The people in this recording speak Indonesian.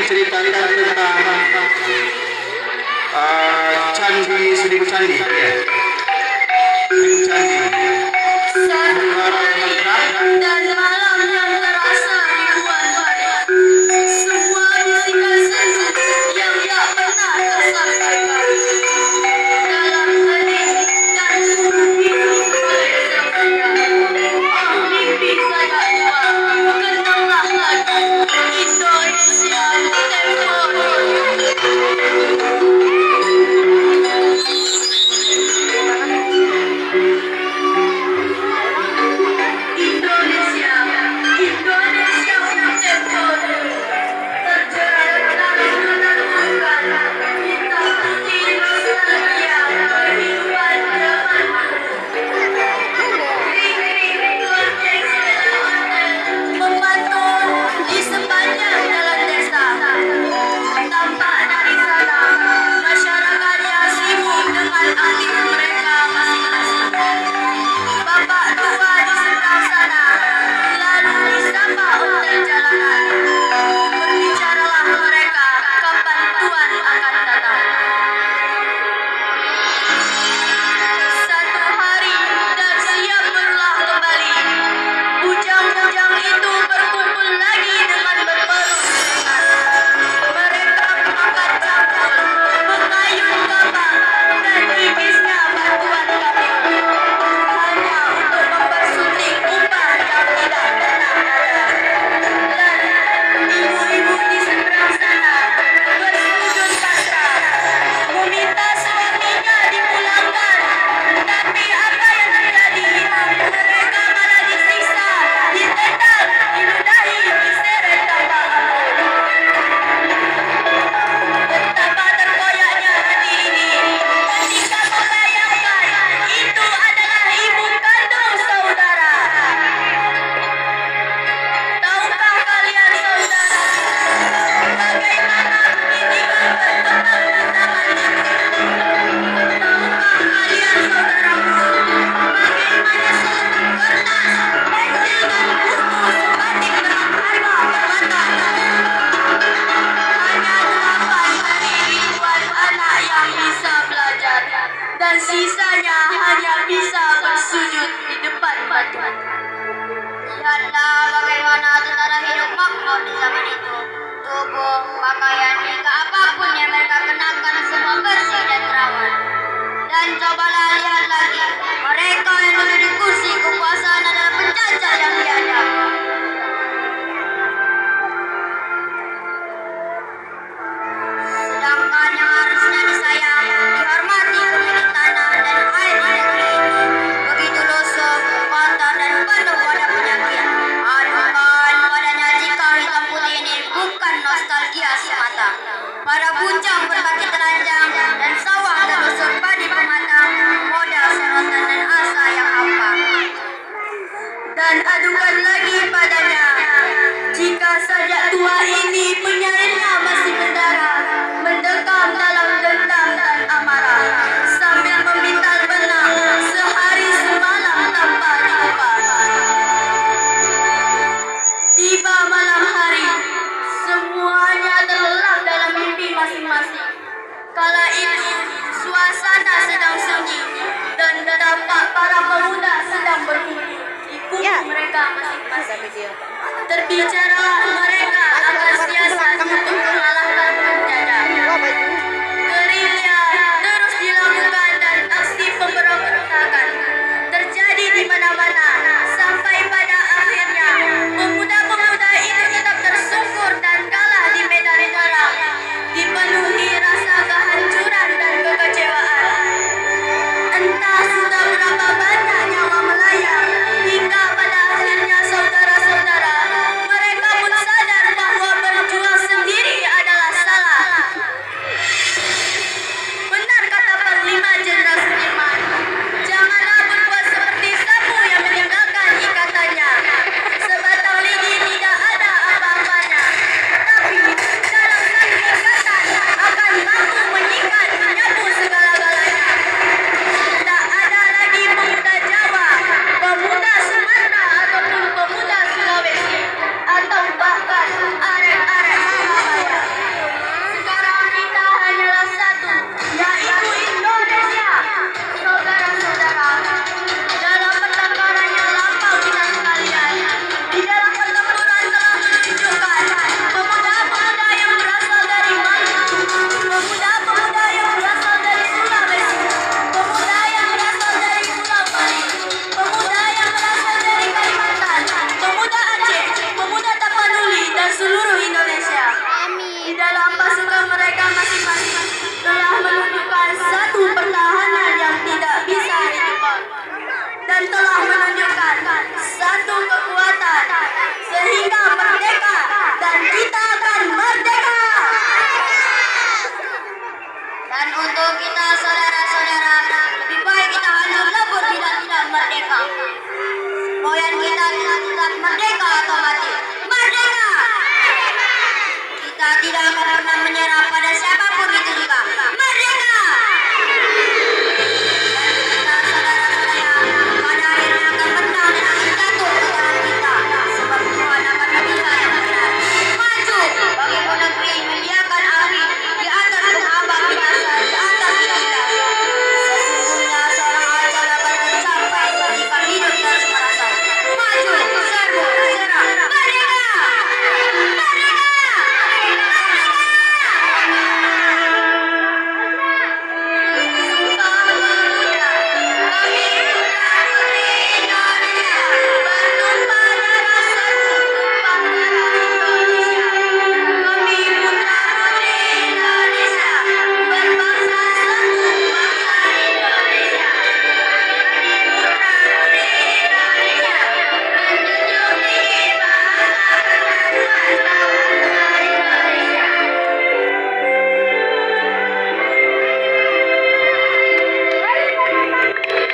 menceritakan tentang candi Seribu Candi, ya. Seribu Candi. Satu hari dan malam yang terasa ribuan hari, semua bisikan sendu yang tak pernah tersampaikan dalam hening dan turun hidup beresam saja. Oh, mimpi saya tua, kenanglah lagi Indonesia tempo dulu. Indonesia, Indonesia tempo dulu. Terjerat dalam menentukan hitam putih nostalgia kehidupan zaman dulu. Kering-kering lonceng sepeda ontel membantu di sepanjang jalan desa. Tampak dari sana masyarakatnya sibuk dengan aktif mereka masing-masing. Bapak tua di seberang sana lalu disapa ontel jalanan. Berbicaralah mereka kapan Tuhan akan datang. Satu hari dan siap berulah kembali. Bujang-bujang itu berkumpul lagi dengan berbaru keringat. Mereka mengangkat cangkul, mengayun kapal, dan gigisnya bantuan kami. Hanya untuk mempersunting upah yang tidak pernah ada. Dan ibu-ibu di seberang sana bersujud pasrah, meminta suaminya dipulangkan. Tapi apa yang terjadi? Mereka malah disiksa, ditendang, diludahi, diseret kapal apung. Betapa terkoyaknya hati ini ketika membayangkan itu adalah ibu kandung saudara. Tahukah kalian saudara, bagaimana bimbingan bertentang tangan itu? Tahukah kalian saudaraku, bagaimana seluruh kertas, pensil dan buku sebatik dengan harga berbatang? Hanya 8 dari ribuan anak yang bisa belajar, dan sisanya hanya bisa bersujud di depan batu. Lihatlah bagaimana tentara hidup makmur di zaman itu. Tubuh, pakaian, hingga apapun yang mereka kenakan semua bersih dan terawat. Dan cobalah lihat lagi, mereka yang dulu di kursi kekuasaan adalah penjajah yang biadab. Sedangkan yang harusnya disayang, dihormati pemilik tanah dan air di negeri ini begitu lusuh, kotor dan penuh pada penyakit. Adukan padanya jika hitam putih ini bukan nostalgia semata. Para bujang berbagi telanjang dan sawah terusur padi pematang, modal serotan dan asa yang hampa. Dan adukan lagi padanya, jika saja tua ini penyairnya masih mendara, mendekam dalam dendam dan amarah, sambil memintal benang sehari semalam tanpa diupah. Tiba malam hari, semuanya terlelap dalam mimpi masing-masing. Kala itu, suasana sedang sunyi dan tampak para pemuda sedang berkumpul di kubu mereka masing-masing. Terbicaralah mereka